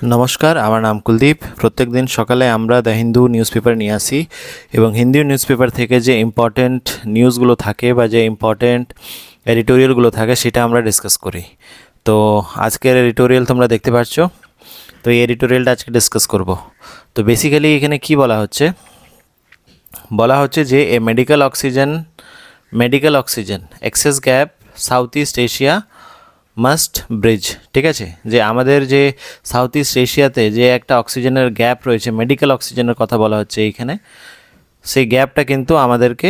নমস্কার, আমার নাম কুলদীপ। প্রত্যেক দিন সকালে আমরা দ্য হিন্দু নিউজ পেপার নিয়ে আসি এবং হিন্দু নিউজ পেপার থেকে যে ইম্পর্ট্যান্ট নিউজগুলো থাকে বা যে ইম্পর্ট্যান্ট এডিটোরিয়ালগুলো থাকে সেটা আমরা ডিসকাস করি। তো আজকের এডিটোরিয়াল তোমরা দেখতে পাচ্ছ। তো এই এডিটোরিয়ালটা আজকে ডিসকাস করব। তো বেসিক্যালি এখানে কি বলা হচ্ছে যে a medical oxygen access gap South East Asia must bridge. ঠিক আছে, যে আমাদের যে সাউথ ইস্ট এশিয়াতে যে একটা অক্সিজেনের গ্যাপ রয়েছে, মেডিকেল অক্সিজেনের কথা বলা হচ্ছে এইখানে, সেই গ্যাপটা কিন্তু আমাদেরকে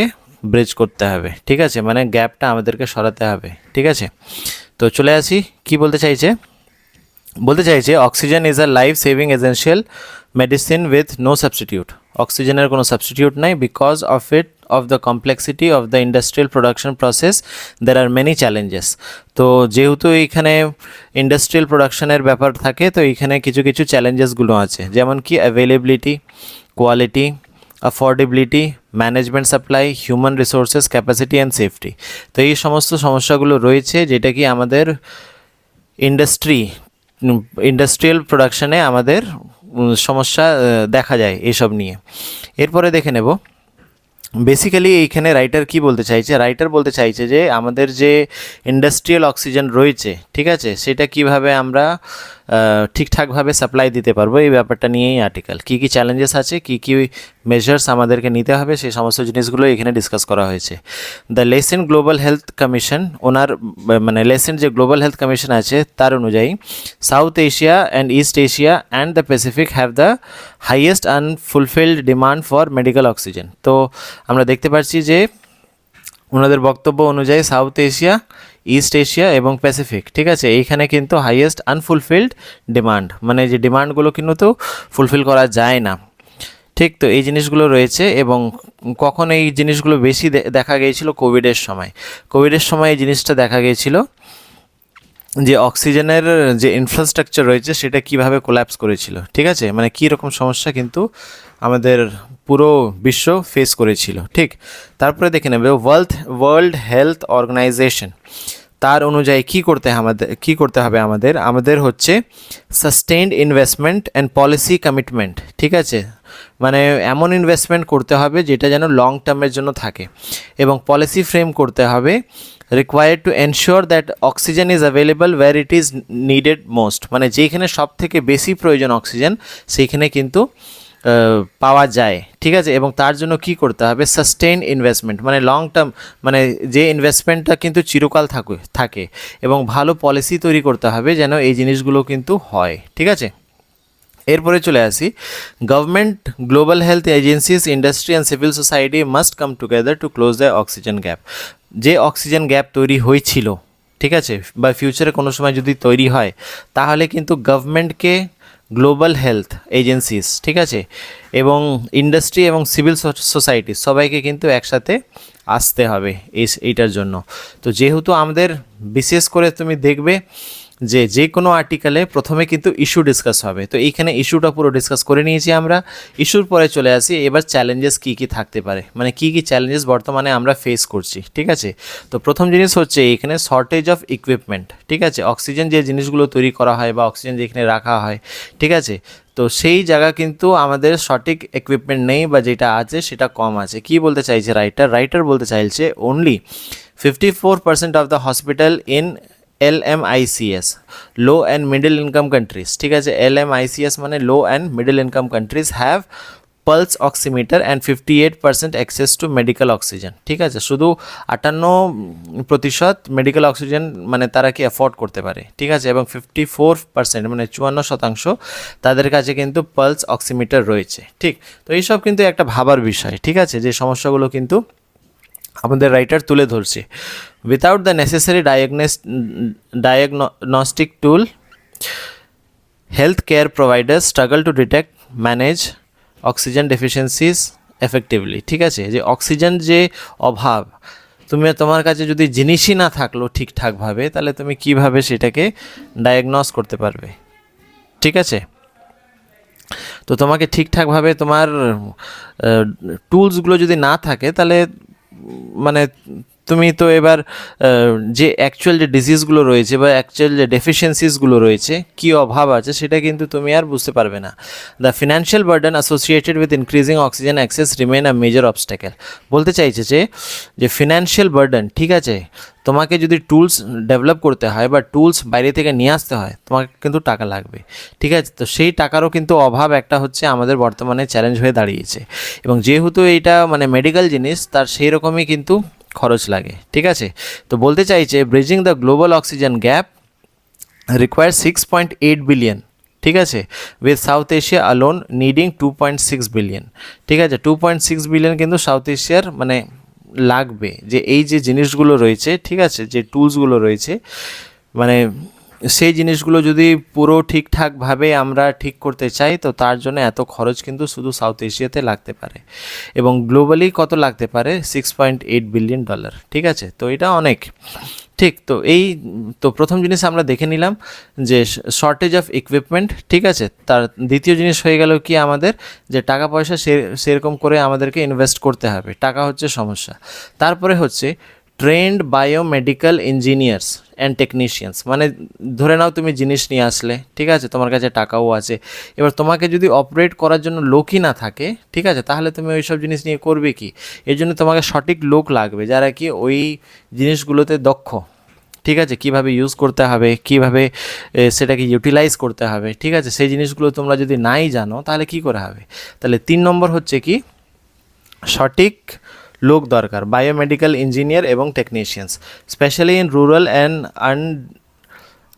ব্রিজ করতে হবে। ঠিক আছে, মানে গ্যাপটা আমাদেরকে সরাতে হবে। ঠিক আছে, তো চলে আসি। কি বলতে চাইছে oxygen is a life saving essential medicine with no substitute. অক্সিজেনের কোনো সাবস্টিটিউট নাই। Because of the complexity of the industrial production process there are many challenges. তো যেহেতু এইখানে ইন্ডাস্ট্রিয়াল প্রোডাকশনের ব্যাপার থাকে, তো এইখানে কিছু কিছু চ্যালেঞ্জেসগুলো আছে, যেমন কি availability, quality, affordability, management supply, human resources, capacity and safety. তো এই সমস্ত সমস্যাগুলো রয়েছে, যেটা কি আমাদের ইন্ডাস্ট্রিয়াল প্রোডাকশানে আমাদের সমস্যা দেখা যায় এইসব নিয়ে। এরপরে দেখে নেব বেসিক্যালি এইখানে রাইটার বলতে চাইছে যে আমাদের যে ইন্ডাস্ট্রিয়াল অক্সিজেন রয়েছে, ঠিক আছে, সেটা কিভাবে আমরা ঠিকঠাকভাবে সাপ্লাই দিতে পারবো, এই ব্যাপারটা নিয়েই আর্টিকেল। কী কী চ্যালেঞ্জেস আছে, কী কী মেজার্স আমাদেরকে নিতে হবে, সেই সমস্ত জিনিসগুলো এখানে ডিসকাস করা হয়েছে। The Lancet Global Health Commission, ওনার মানে লেসেন যে গ্লোবাল হেলথ কমিশন আছে তার অনুযায়ী South Asia and East Asia and the Pacific have the highest unfulfilled demand for medical oxygen. তো আমরা দেখতে পাচ্ছি যে ওনাদের বক্তব্য অনুযায়ী সাউথ এশিয়া, ইস্ট এশিয়া এবং প্যাসিফিক, ঠিক আছে, এইখানে কিন্তু হাইয়েস্ট আনফুলফিলড ডিমান্ড, মানে যে ডিমান্ডগুলো কিন্তু ফুলফিল করা যায় না। ঠিক, তো এই জিনিসগুলো রয়েছে। এবং কখন এই জিনিসগুলো বেশি দেখা গিয়েছিল? কোভিডের সময় এই জিনিসটা দেখা গিয়েছিল যে অক্সিজেনের যে ইনফ্রাস্ট্রাকচার রয়েছে সেটা কিভাবে কোল্যাপস করেছিল। ঠিক আছে, মানে কী রকম সমস্যা কিন্তু আমাদের পুরো বিশ্ব ফেস করেছিল। ঠিক, তারপরে দেখে নেবে ওয়ার্ল্ড হেলথ অর্গানাইজেশন, তার অনুযায়ী কী করতে হবে আমাদের হচ্ছে sustained investment and policy commitment. ঠিক আছে, মানে এমন ইনভেস্টমেন্ট করতে হবে যেটা যেন লং টার্মের জন্য থাকে, এবং পলিসি ফ্রেম করতে হবে required to ensure that oxygen is available where it is needed most, মানে যেখানে সব থেকে বেশি প্রয়োজন অক্সিজেন সেইখানে কিন্তু পাওয়া যায়। ঠিক আছে, এবং তার জন্য কি করতে হবে? সাস্টেইন ইনভেস্টমেন্ট, মানে লং টার্ম, মানে যে ইনভেস্টমেন্টটা কিন্তু চিরকাল থাকে এবং ভালো পলিসি তৈরি করতে হবে যেন এই জিনিসগুলো কিন্তু হয়। ঠিক আছে, এরপরে চলে আসি। Government, global health agencies, industry and civil society must come together to close the oxygen gap. যে অক্সিজেন গ্যাপ তৈরি হয়েছিল, ঠিক আছে, বা ফিউচারে কোনো সময় যদি তৈরি হয়, তাহলে কিন্তু গভর্নমেন্টকে, গ্লোবাল হেলথ এজেন্সিস, ঠিক আছে, এবং ইন্ডাস্ট্রি এবং সিভিল সোসাইটি সবাইকে কিন্তু একসাথে আসতে হবে এইটার জন্য। তো যেহেতু আমাদের বিশেষ করে তুমি দেখবে যে কোনো আর্টিকেলে প্রথমে কিন্তু ইস্যু ডিসকাস হবে, তো এইখানে ইস্যুটা পুরো ডিসকাস করে নিয়েছি আমরা। ইস্যুর পরে চলে আসি এবার চ্যালেঞ্জেস কী কী থাকতে পারে, মানে কী কী চ্যালেঞ্জেস বর্তমানে আমরা ফেস করছি। ঠিক আছে, তো প্রথম জিনিস হচ্ছে এইখানে শর্টেজ অফ ইকুইপমেন্ট। ঠিক আছে, অক্সিজেন যে জিনিসগুলো তৈরি করা হয় বা অক্সিজেন যেখানে রাখা হয়, ঠিক আছে, তো সেই জায়গা কিন্তু আমাদের সঠিক ইকুইপমেন্ট নেই, বা যেটা আছে সেটা কম আছে। কি বলতে চাইছে রাইটার বলতে চাইছে only 54% of the hospital in LMICS, low and middle income countries, ঠিক আছে, LMICS মানে low and middle income countries have pulse oximeter and 58% access to medical oxygen. ঠিক আছে, শুধু 58% মেডিকেল অক্সিজেন মানে তারা কি অ্যাফোর্ড করতে পারে। ঠিক আছে, এবং 54% মানে 54% তাদের কাছে কিন্তু পালস অক্সিমিটার রয়েছে। ঠিক, তো এইসব কিন্তু একটা ভাবার বিষয়। ঠিক আছে, যে সমস্যাগুলো কিন্তু আমাদের রাইটার তুলে ধরছে। Without the necessary diagnostic tool, health care providers struggle to detect manage oxygen deficiencies effectively. ঠিক আছে, যে অক্সিজেন যে অভাব, তোমার কাছে যদি জিনিসই না থাকলো ঠিকঠাকভাবে, তাহলে তুমি কিভাবে সেটাকে ডায়াগনস করতে পারবে? ঠিক আছে, তো তোমাকে ঠিকঠাকভাবে তোমার টুলসগুলো যদি না থাকে, তাহলে মানে তুমি তো এবার যে অ্যাকচুয়াল যে ডিজিজগুলো রয়েছে বা অ্যাকচুয়াল যে ডেফিসিয়েন্সিসগুলো রয়েছে, কী অভাব আছে, সেটা কিন্তু তুমি আর বুঝতে পারবে না। The financial burden associated with increasing oxygen access remain a major obstacle. বলতে চাইছে যে ফিনান্সিয়াল বার্ডেন, ঠিক আছে, তোমাকে যদি টুলস ডেভেলপ করতে হয় বা টুলস বাইরে থেকে নিয়ে আসতে হয়, তোমাকে কিন্তু টাকা লাগবে, ঠিক আছে। তো সেই টাকারও কিন্তু অভাব একটা হচ্ছে আমাদের বর্তমানে চ্যালেঞ্জ হয়ে দাঁড়িয়েছে। এবং যেহেতু এইটা মানে মেডিকেল জিনিস, তার সেই রকমই কিন্তু খরচ লাগে, ঠিক আছে। তো বলতে চাইছে bridging the global oxygen gap require 6.8 billion, ঠিক আছে, with South Asia alone needing 2.6 billion, ঠিক আছে। 2.6 বিলিয়ন কিন্তু সাউথ এশিয়ার মানে লাগবে, যে এই যে জিনিসগুলো রয়েছে, ঠিক আছে, যে টুলসগুলো রয়েছে, মানে সেই জিনিসগুলো যদি পুরো ঠিকঠাকভাবে আমরা ঠিক করতে চাই, তো তার জন্য এত খরচ কিন্তু শুধু সাউথ এশিয়াতে লাগতে পারে। এবং গ্লোবালি কত লাগতে পারে? $6.8 বিলিয়ন, ঠিক আছে। তো এটা অনেক, ঠিক। তো এই তো প্রথম জিনিস আমরা দেখে নিলাম যে শর্টেজ অফ ইকুইপমেন্ট, ঠিক আছে। তার দ্বিতীয় জিনিস হয়ে গেল কি আমাদের, যে টাকা পয়সা সেরকম করে আমাদেরকে ইনভেস্ট করতে হবে, টাকা হচ্ছে সমস্যা। তারপরে হচ্ছে trend biomedical engineers and technicians, মানে ধরে নাও তুমি জিনিস নিয়ে আসলে, ঠিক আছে, তোমার কাছে টাকাও আছে, এবার তোমাকে যদি অপারেট করার জন্য লোকই না থাকে, ঠিক আছে, তাহলে তুমি ওই সব জিনিস নিয়ে করবে কি? এর জন্য তোমাকে সঠিক লোক লাগবে যারা কি ওই জিনিসগুলোতে দক্ষ, ঠিক আছে, কীভাবে ইউজ করতে হবে, কীভাবে সেটাকে ইউটিলাইজ করতে হবে, ঠিক আছে। সেই জিনিসগুলো তোমরা যদি নাই জানো, তাহলে কি করে হবে? তাহলে 3 নম্বর হচ্ছে কি, সঠিক লোক দরকার, বায়োমেডিক্যাল ইঞ্জিনিয়ার এবং technicians, specially in rural and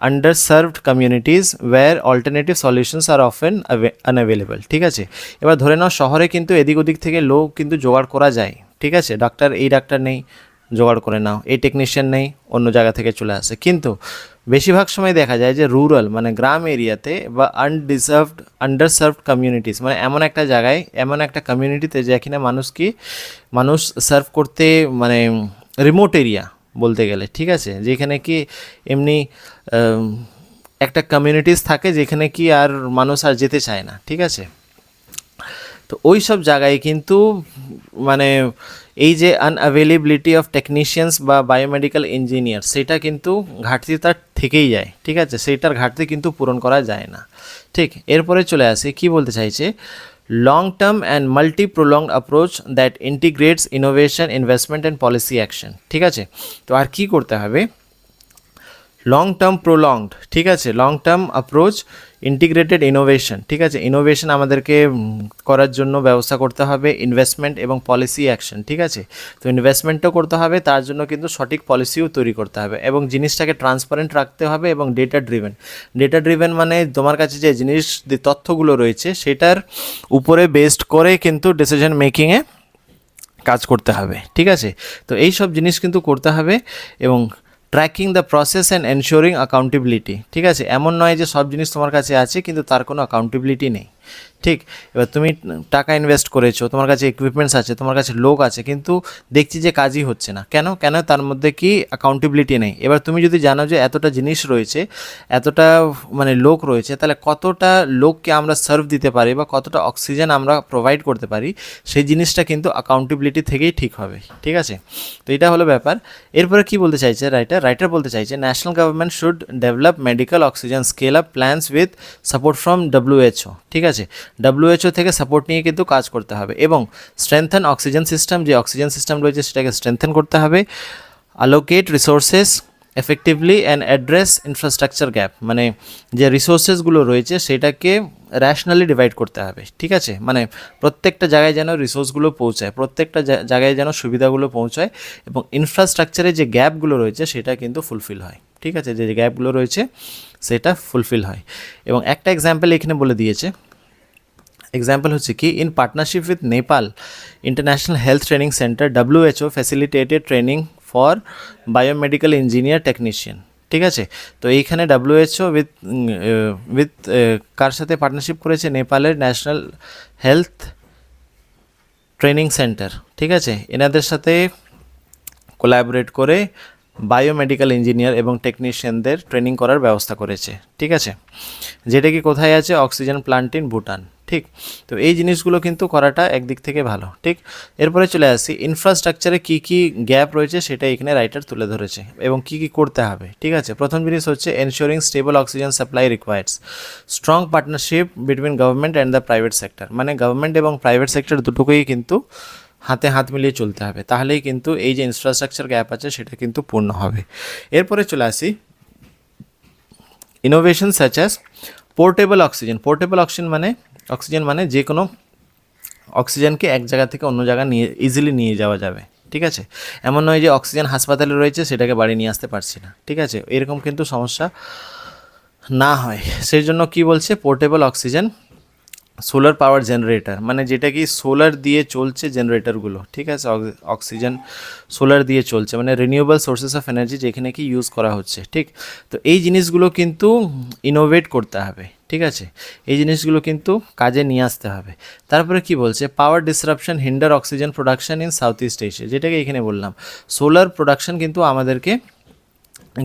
underserved communities where alternative solutions are often unavailable, ঠিক আছে। এবার ধরে নাও শহরে কিন্তু এদিক ওদিক থেকে লোক কিন্তু জোগাড় করা যায়, ঠিক আছে, ডাক্তার, এই ডাক্তার নেই, জোগাড় করে নাও, এই টেকনিশিয়ান নেই, অন্য জায়গা থেকে চলে আসে। কিন্তু বেশিরভাগ সময় দেখা যায় যে রুরাল মানে গ্রাম এরিয়াতে বা আন্ডারসার্ভড কমিউনিটিস, মানে এমন একটা জায়গায়, এমন একটা কমিউনিটিতে যেখানে মানুষ সার্ভ করতে মানে রিমোট এরিয়া বলতে গেলে, ঠিক আছে, যেখানে কি এমনি একটা কমিউনিটিস থাকে যেখানে কি আর মানুষ আর যেতে চায় না, ঠিক আছে। তো ওই সব জায়গায় কিন্তু মানে এই যে আনঅ্যাভেলেবিলিটি অফ টেকনিশিয়ানস বা বায়োমেডিক্যাল ইঞ্জিনিয়ার, সেটা কিন্তু ঘাটতি তার থেকেই যায়, ঠিক আছে, সেইটার ঘাটতি কিন্তু পূরণ করা যায় না, ঠিক। এরপরে চলে আসে কি বলতে চাইছে, long term and multi prolonged approach that integrates innovation, investment and policy action, ঠিক আছে। তো আর কি করতে হবে, লং টার্ম প্রোলংড, ঠিক আছে, long term approach, integrated innovation, ঠিক আছে, ইনোভেশন আমাদেরকে করার জন্য ব্যবস্থা করতে হবে, ইনভেস্টমেন্ট এবং পলিসি অ্যাকশন, ঠিক আছে। তো ইনভেস্টমেন্টও করতে হবে, তার জন্য কিন্তু সঠিক পলিসিও তৈরি করতে হবে, এবং জিনিসটাকে ট্রান্সপারেন্ট রাখতে হবে এবং ডেটা ড্রিভেন মানে তোমার কাছে যে জিনিস তথ্যগুলো রয়েছে সেটার উপরে বেসড করে কিন্তু ডিসিশন মেকিংয়ে কাজ করতে হবে, ঠিক আছে। তো এই সব জিনিস কিন্তু করতে হবে, এবং tracking the process and ensuring accountability, ঠিক আছে। এমন নয় যে সব জিনিস তোমার কাছে আছে কিন্তু তার কোনো অ্যাকাউন্টেবিলিটি নেই, ঠিক। এবার তুমি টাকা ইনভেস্ট করেছো, তোমার কাছে ইকুইপমেন্টস আছে, তোমার কাছে লোক আছে, কিন্তু দেখছি যে কাজই হচ্ছে না, কেন? তার মধ্যে কি অ্যাকাউন্টেবিলিটি নেই। এবার তুমি যদি জানো যে এতটা জিনিস রয়েছে, এতটা মানে লোক রয়েছে, তাহলে কতটা লোককে আমরা সার্ভ দিতে পারি বা কতটা অক্সিজেন আমরা প্রোভাইড করতে পারি, সেই জিনিসটা কিন্তু অ্যাকাউন্টেবিলিটি থেকেই ঠিক হবে, ঠিক আছে। তো এটা হলো ব্যাপার। এরপরে কি বলতে চাইছে রাইটার বলতে চাইছে national government should develop medical oxygen scale up plans with support from WHO, ঠিক আছে। WHO থেকে সাপোর্ট নিয়ে কিন্তু কাজ করতে হবে, এবং স্ট্রেংথেন অক্সিজেন সিস্টেম, যে অক্সিজেন সিস্টেম রয়েছে সেটাকে স্ট্রেংথেন করতে হবে, allocate resources effectively and address infrastructure gap, মানে যে রিসোর্সেসগুলো রয়েছে সেটাকে র্যাশনালি ডিভাইড করতে হবে, ঠিক আছে। মানে প্রত্যেকটা জায়গায় যেন রিসোর্সগুলো পৌঁছায়, প্রত্যেকটা জায়গায় যেন সুবিধাগুলো পৌঁছায়, এবং ইনফ্রাস্ট্রাকচারে যে গ্যাপগুলো রয়েছে সেটা কিন্তু ফুলফিল হয়, ঠিক আছে, যে গ্যাপগুলো রয়েছে সেটা ফুলফিল হয়। এবং একটা এক্সাম্পল এখানে বলে দিয়েছে, এক্সাম্পল হচ্ছে কি, in partnership with Nepal international health training centre WHO facilitated training for biomedical engineer technician, ঠিক আছে। তো এইখানে WHO উইথ কার সাথে পার্টনারশিপ করেছে? নেপালের ন্যাশনাল হেলথ ট্রেনিং সেন্টার, ঠিক আছে, এনাদের সাথে কোলাবোরেট করে বায়োমেডিক্যাল ইঞ্জিনিয়ার এবং টেকনিশিয়ানদের ট্রেনিং করার ব্যবস্থা করেছে, ঠিক আছে। যেটা কি কোথায় আছে? অক্সিজেন প্লান্ট ইন ভুটান, ঠিক ঠিক। তো এই জিনিসগুলো কিন্তু করাটা একদিক থেকে ভালো, ঠিক। এরপরে চলে আসি ইনফ্রাস্ট্রাকচারে কী কী গ্যাপ রয়েছে সেটা এখানে রাইটার তুলে ধরেছে এবং কী কী করতে হবে, ঠিক আছে। প্রথম জিনিস হচ্ছে ensuring stable oxygen supply requires strong partnership between government and the private sector, মানে গভর্নমেন্ট এবং প্রাইভেট সেক্টর দুটোকেই কিন্তু হাতে হাত মিলিয়ে চলতে হবে, তাহলেই কিন্তু এই যে ইনফ্রাস্ট্রাকচার গ্যাপ আছে সেটা কিন্তু পূর্ণ হবে। এরপরে চলে আসি innovation such as portable oxygen. Portable oxygen মানে যে কোনো অক্সিজেনকে এক জায়গা থেকে অন্য জায়গা ইজিলি নিয়ে যাওয়া যাবে, ঠিক আছে। এমন নয় যে অক্সিজেন হাসপাতালে রয়েছে সেটাকে বাড়ি নিয়ে আসতে পারছি না, ঠিক আছে, এরকম কিন্তু সমস্যা না হয় সেই জন্য কি বলছে portable oxygen solar power generator, মানে যেটা কি সোলার দিয়ে চলছে জেনারেটরগুলো, ঠিক আছে। অক্সিজেন সোলার দিয়ে চলছে, মানে রিনিউয়েবল সোর্সেস অফ এনার্জি যেখানে কি ইউজ করা হচ্ছে, ঠিক। তো এই জিনিসগুলো কিন্তু ইনোভেট করতে হবে, ঠিক আছে, এই জিনিসগুলো কিন্তু কাজে নিয়ে আসতে হবে। তারপরে কি বলছে power disruption hinder oxygen production in South East Asia, যেটাকে এখানে বললাম সোলার প্রোডাকশন কিন্তু আমাদেরকে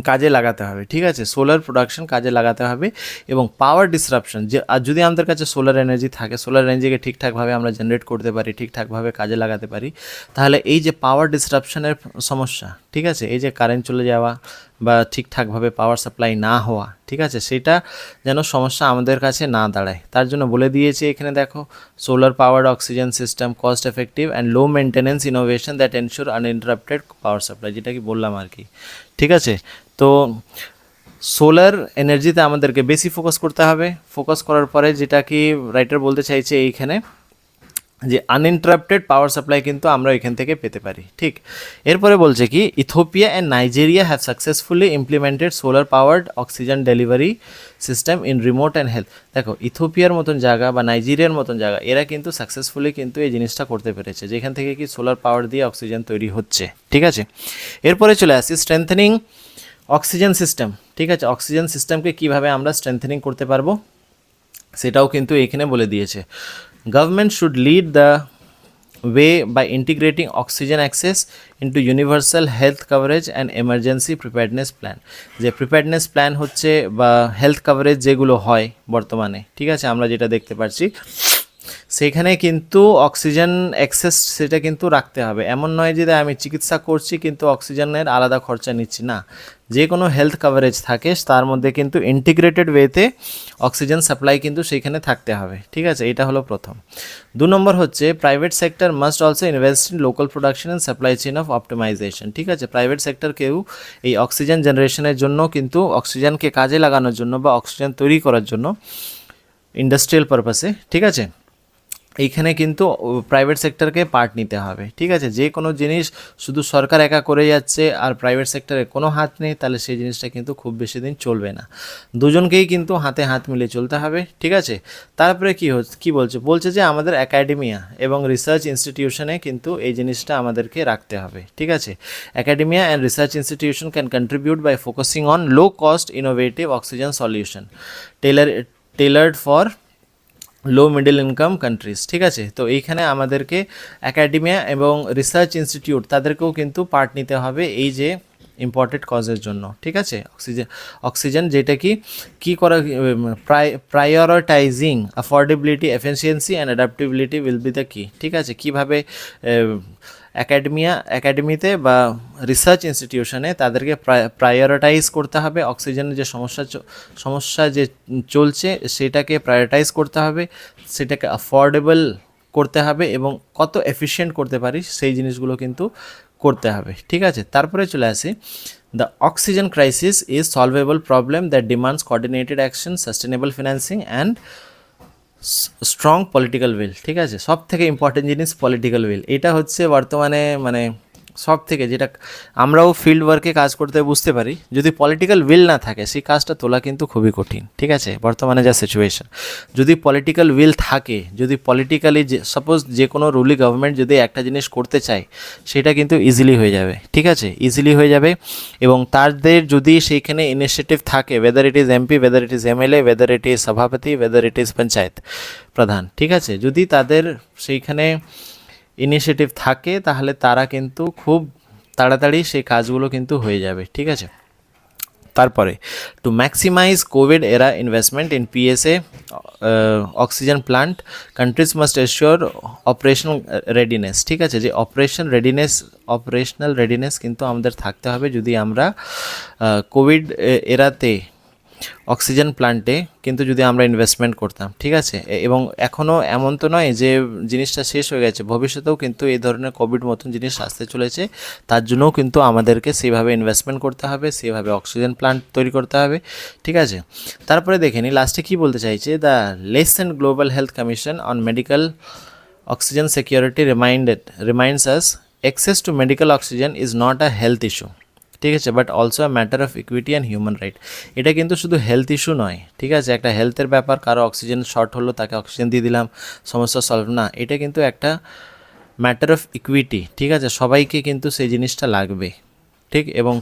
কাজে লাগাতে হবে, ঠিক আছে, সোলার প্রোডাকশন কাজে লাগাতে হবে। এবং পাওয়ার ডিসরাপশন যে আর যদি আমাদের কাছে সোলার এনার্জি থাকে, সোলার এনার্জিকে ঠিকঠাকভাবে আমরা জেনারেট করতে পারি, ঠিকঠাকভাবে কাজে লাগাতে পারি, তাহলে এই যে পাওয়ার ডিসরাপশনের সমস্যা, ঠিক আছে, এই যে কারেন্ট চলে যাওয়া বা ঠিকঠাকভাবে পাওয়ার সাপ্লাই না হওয়া, ঠিক আছে, সেটা যেন সমস্যা আমাদের কাছে না দাঁড়ায়, তার জন্য বলে দিয়েছে এখানে দেখো solar powered oxygen system cost effective and low maintenance innovation that ensure uninterrupted power supply, যেটা কি বললাম আর কি, ঠিক আছে। তো সোলার এনার্জিতে আমাদেরকে বেশি ফোকাস করতে হবে, ফোকাস করার পরে যেটা কি রাইটার বলতে চাইছে এইখানে যে আনইন্টারাপ্টেড পাওয়ার সাপ্লাই কিন্তু আমরা এখান থেকে পেতে পারি, ঠিক। এরপরে বলছে কি Ethiopia and Nigeria have successfully implemented solar powered oxygen delivery system in remote and health. দেখো ইথিওপিয়ার মতন জায়গা বা নাইজেরিয়ার মতন জায়গা এরা কিন্তু সাকসেসফুলি কিন্তু এই জিনিসটা করতে পেরেছে, যেখান থেকে কি সোলার পাওয়ার দিয়ে অক্সিজেন তৈরি হচ্ছে, ঠিক আছে। এরপরে চলে আসি স্ট্রেংথেনিং অক্সিজেন সিস্টেম, ঠিক আছে, অক্সিজেন সিস্টেমকে কীভাবে আমরা স্ট্রেংথেনিং করতে পারবো সেটাও কিন্তু এখানে বলে দিয়েছে। Government should lead the way by integrating oxygen access into universal health coverage and emergency preparedness plan. যে প্রিপেয়ারনেস প্ল্যান হচ্ছে বা হেলথ কভারেজ যেগুলো হয় বর্তমানে, ঠিক আছে, আমরা যেটা দেখতে পাচ্ছি সেখানে কিন্তু অক্সিজেন অ্যাক্সেস সেটা কিন্তু রাখতে হবে। এমন নয় যে আমি চিকিৎসা করছি কিন্তু অক্সিজেনের আলাদা খরচা নিচ্ছি না, যে কোনো হেলথ কভারেজ থাকে তার মধ্যে কিন্তু ইন্টিগ্রেটেড ওয়েতে অক্সিজেন সাপ্লাই কিন্তু সেইখানে থাকতে হবে, ঠিক আছে, এটা হলো প্রথম। 2 নম্বর হচ্ছে private sector must also invest in local production and supply chain of optimization, ঠিক আছে, প্রাইভেট সেক্টরকেও এই অক্সিজেন জেনারেশনের জন্য কিন্তু অক্সিজেনকে কাজে লাগানোর জন্য বা অক্সিজেন তৈরি করার জন্য ইন্ডাস্ট্রিয়াল পারপাসে, ঠিক আছে, এইখানে কিন্তু প্রাইভেট সেক্টরকে পার্ট নিতে হবে, ঠিক আছে। যে কোনো জিনিস শুধু সরকার একা করে যাচ্ছে আর প্রাইভেট সেক্টরে কোনো হাত নেই, তাহলে সেই জিনিসটা কিন্তু খুব বেশি দিন চলবে না, দুজনকেই কিন্তু হাতে হাত মিলিয়ে চলতে হবে, ঠিক আছে। তারপরে কি বলছে যে আমাদের একাডেমিয়া এবং রিসার্চ ইনস্টিটিউশনে কিন্তু এই জিনিসটা আমাদেরকে রাখতে হবে, ঠিক আছে। Academia and research institution can contribute by focusing on low cost innovative oxygen solution tailored for low middle income countries, ঠিক আছে। তো এইখানে আমাদেরকে একাডেমিয়া এবং রিসার্চ ইনস্টিটিউট তাদেরকেও কিন্তু পার্ট নিতে হবে এই যে ইম্পর্টেন্ট কজের জন্য, ঠিক আছে। অক্সিজেন যেটা কি করা prioritising affordability efficiency and adaptability will be the কি, ঠিক আছে, কীভাবে একাডেমিতে বা রিসার্চ ইনস্টিটিউশনে তাদেরকে প্রায়োরিটাইজ করতে হবে, অক্সিজেনের যে সমস্যা যে চলছে সেটাকে প্রায়োরিটাইজ করতে হবে, সেটাকে অ্যাফোর্ডেবল করতে হবে এবং কত এফিশিয়েন্ট করতে পারি সেই জিনিসগুলো কিন্তু করতে হবে, ঠিক আছে। তারপরে চলে আসি the oxygen crisis is solvable problem that demands coordinated action sustainable financing and strong political will, ঠিক আছে। সব থেকে ইম্পর্টেন্ট জিনিস পলিটিক্যাল উইল, এটা হচ্ছে বর্তমানে মানে সব থেকে যেটা আমরাও ফিল্ড ওয়ার্কে কাজ করতে বুঝতে পারি, যদি পলিটিক্যাল উইল না থাকে সেই কাজটা তোলা কিন্তু খুবই কঠিন, ঠিক আছে, বর্তমানে যা সিচুয়েশন। যদি পলিটিক্যাল উইল থাকে, যদি পলিটিক্যালি সাপোজ যে কোনো রুলি গভর্নমেন্ট যদি একটা জিনিস করতে চায় সেটা কিন্তু ইজিলি হয়ে যাবে, ঠিক আছে, ইজিলি হয়ে যাবে। এবং তাদের যদি সেইখানে ইনিশিয়েটিভ থাকে, weather it is MP, weather it is MLA, weather it is সভাপতি, ওয়েদার ইট ইজ পঞ্চায়েত প্রধান, ঠিক আছে, যদি তাদের সেইখানে ইনিশিয়েটিভ থাকে তাহলে তারা কিন্তু খুব তাড়াতাড়ি সেই কাজগুলো কিন্তু হয়ে যাবে, ঠিক আছে। তারপরে টু ম্যাক্সিমাইজ কোভিড এরা investment in PSA oxygen plant countries must assure operational readiness. ঠিক আছে, যে অপারেশনাল রেডিনেস কিন্তু আমাদের থাকতে হবে যদি আমরা কোভিড এরাতে অক্সিজেন প্লান্টে কিন্তু যদি আমরা ইনভেস্টমেন্ট করতাম। ঠিক আছে, এবং এখনও এমন তো নয় যে জিনিসটা শেষ হয়ে গেছে, ভবিষ্যতেও কিন্তু এই ধরনের কোভিড মতন জিনিস আসতে চলেছে, তার জন্যও কিন্তু আমাদেরকে সেভাবে ইনভেস্টমেন্ট করতে হবে, সেভাবে অক্সিজেন প্লান্ট তৈরি করতে হবে। ঠিক আছে, তারপরে দেখে নিই লাস্টে কী বলতে চাইছে, the less and global Health commission on medical oxygen security reminds us access to medical oxygen is not a health issue. ঠিক আছে, but also a matter of equity and human right. এটা কিন্তু শুধু হেলথ ইস্যু নয়। ঠিক আছে, একটা হেলথের ব্যাপার, কারো অক্সিজেন শর্ট হলো তাকে অক্সিজেন দিয়ে দিলাম, সমস্যা সলভ না, এটা কিন্তু একটা ম্যাটার অফ ইকুইটি। ঠিক আছে, সবাইকে কিন্তু সেই জিনিসটা লাগবে। ঠিক, এবং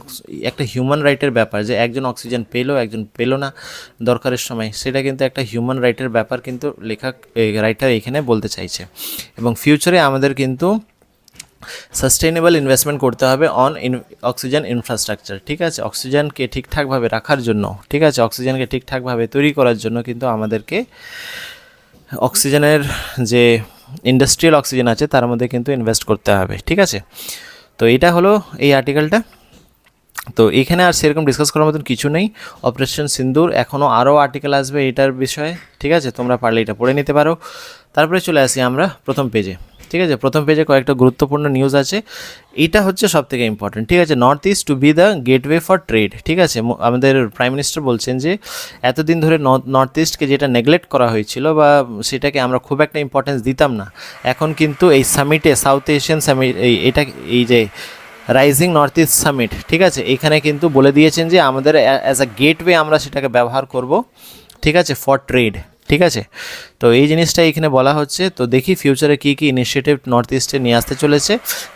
একটা হিউম্যান রাইটের ব্যাপার, যে একজন অক্সিজেন পেলো একজন পেলো না দরকারের সময়, সেটা কিন্তু একটা হিউম্যান রাইটের ব্যাপার কিন্তু রাইটার এখানে বলতে চাইছে। এবং ফিউচারে আমাদের কিন্তু সাস্টেইনেবল ইনভেস্টমেন্ট করতে হবে অন অক্সিজেন ইনফ্রাস্ট্রাকচার। ঠিক আছে, অক্সিজেনকে ঠিকঠাকভাবে রাখার জন্য, ঠিক আছে, অক্সিজেনকে ঠিকঠাকভাবে তৈরি করার জন্য কিন্তু আমাদেরকে অক্সিজেনের যে ইন্ডাস্ট্রিয়াল অক্সিজেন আছে তার মধ্যে কিন্তু ইনভেস্ট করতে হবে। ঠিক আছে, তো এটা হলো এই আর্টিকেলটা। তো এখানে আর সেরকম ডিসকাস করার মতন কিছু নেই। অপারেশন সিন্দুর এখনও আরও আর্টিকেল আসবে এটার বিষয়ে। ঠিক আছে, তোমরা পারলে এটা পড়ে নিতে পারো। তারপরে চলে আসি আমরা প্রথম পেজে। ঠিক আছে, প্রথম পেজে কয়েকটা গুরুত্বপূর্ণ নিউজ আছে, এটা হচ্ছে সব থেকে ইম্পর্টেন্ট। ঠিক আছে, north east two B the gateway for trade. ঠিক আছে, আমাদের প্রাইম মিনিস্টার বলছেন যে এতদিন ধরে নর্থ ইস্টকে যেটা নেগলেক্ট করা হয়েছিল বা সেটাকে আমরা খুব একটা ইম্পর্টেন্স দিতাম না, এখন কিন্তু এই সামিটে, সাউথ এশিয়ান সামিট, এই যে রাইজিং নর্থ ইস্ট সামিট, ঠিক আছে, এখানে কিন্তু বলে দিয়েছেন যে আমাদের অ্যাজ আ গেটওয়ে আমরা সেটাকে ব্যবহার করব। ঠিক আছে, ফর ট্রেড। ঠিক আছে, তো এই জিনিসটা এখানে বলা হচ্ছে। তো দেখি ফিউচারে কী কী ইনিশিয়েটিভ নর্থ ইস্টে নিয়ে আসতে চলেছে।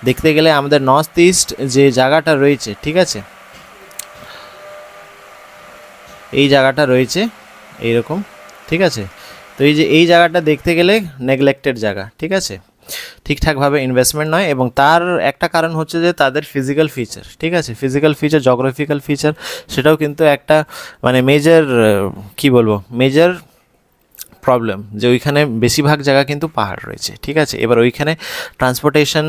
দেখতে গেলে আমাদের নর্থ ইস্ট যে জায়গাটা রয়েছে, ঠিক আছে, এই জায়গাটা রয়েছে এইরকম। ঠিক আছে, তো এই জায়গাটা দেখতে গেলে নেগলেক্টেড জায়গা। ঠিক আছে, ঠিকঠাকভাবে ইনভেস্টমেন্ট নয়, এবং তার একটা কারণ হচ্ছে যে তাদের ফিজিক্যাল ফিচার। ঠিক আছে, ফিজিক্যাল ফিচার, জগ্রাফিক্যাল ফিচার, সেটাও কিন্তু একটা মানে মেজর, কি বলবো, মেজর প্রবলেম, যে ওইখানে বেশিরভাগ জায়গা কিন্তু পাহাড় রয়েছে। ঠিক আছে, এবার ওইখানে ট্রান্সপোর্টেশন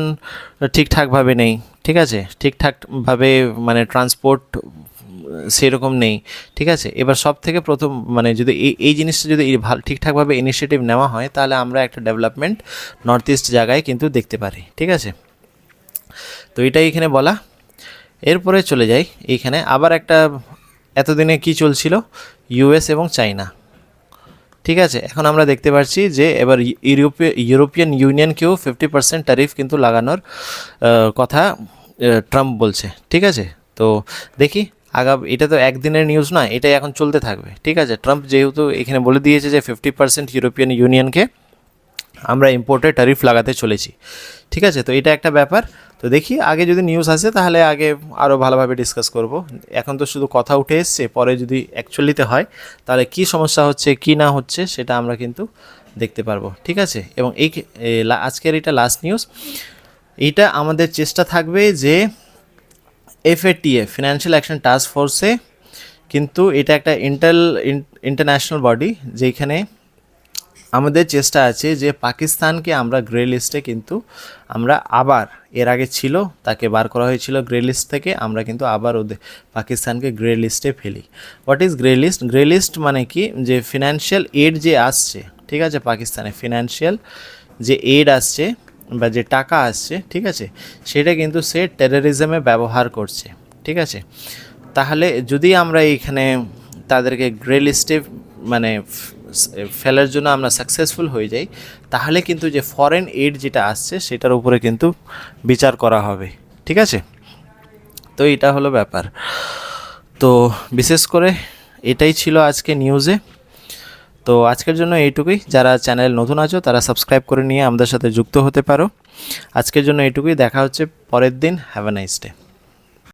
ঠিকঠাকভাবে নেই। ঠিক আছে, ঠিকঠাকভাবে মানে ট্রান্সপোর্ট সেরকম নেই। ঠিক আছে, এবার সব থেকে প্রথম মানে যদি এই জিনিসটা যদি ঠিকঠাকভাবে ইনিশিয়েটিভ নেওয়া হয়, তাহলে আমরা একটা ডেভেলপমেন্ট নর্থ ইস্ট জায়গায় কিন্তু দেখতে পারি। ঠিক আছে, তো এটাই এখানে বলা। এরপরে চলে যাই, এইখানে আবার একটা, এতদিনে কি চলছিল, ইউএস এবং চায়না। ঠিক আছে, এখন আমরা দেখতে পাচ্ছি যে এবার ইউরোপিয়ান ইউনিয়নকেও 50% ট্যারিফ কিন্তু লাগানোর কথা ট্রাম্প বলছে। ঠিক আছে, তো দেখি এটা তো একদিনের নিউজ নয়, এটাই এখন চলতে থাকবে। ঠিক আছে, ট্রাম্প যেহেতু এখানে বলে দিয়েছে যে 50% ইউরোপিয়ান ইউনিয়নকে আমরা ইম্পোর্টে ট্যারিফ লাগাতে চলেছি। ঠিক আছে, তো এটা একটা ব্যাপার। তো দেখি আগে যদি নিউজ আসে তাহলে আগে আরও ভালোভাবে ডিসকাস করব। এখন তো শুধু কথা উঠে এসছে, পরে যদি অ্যাকচুয়ালিতে হয় তাহলে কি সমস্যা হচ্ছে কি না হচ্ছে সেটা আমরা কিন্তু দেখতে পারবো। ঠিক আছে, এবং আজকের এটা লাস্ট নিউজ। এইটা আমাদের চেষ্টা থাকবে যে FATA, ফিনান্সিয়াল অ্যাকশন টাস্ক ফোর্সে, কিন্তু এটা একটা ইন্টারন্যাশনাল বডি, যেখানে আমাদের চেষ্টা আছে যে পাকিস্তানকে আমরা গ্রে লিস্টে কিন্তু আমরা আবার, এর আগে ছিল তাকে বার করা হয়েছিল গ্রে লিস্ট থেকে, আমরা কিন্তু আবার পাকিস্তানকে গ্রে লিস্টে ফেলি। What is grey list? Grey list মানে কি, যে ফিনান্সিয়াল এড যে আসছে, ঠিক আছে, পাকিস্তানে ফিনান্সিয়াল যে এড আসছে বা যে টাকা আসছে, ঠিক আছে, সেটা কিন্তু সে টেররিজমে ব্যবহার করছে। ঠিক আছে, তাহলে যদি আমরা এইখানে তাদেরকে গ্রে লিস্টে মানে ফেলার জন্য আমরা সাকসেসফুল হয়ে যাই, তাহলে কিন্তু যে ফরেন এড যেটা আসছে সেটার উপরে কিন্তু বিচার করা হবে। ঠিক আছে, তো এটা হলো ব্যাপার। তো বিশেষ করে এটাই ছিল আজকে নিউজে। তো আজকের জন্য এইটুকুই। যারা চ্যানেল নতুন আছো তারা সাবস্ক্রাইব করে নিয়ে আমাদের সাথে যুক্ত হতে পারো। আজকের জন্য এইটুকুই, দেখা হচ্ছে পরের দিন। Have a nice day.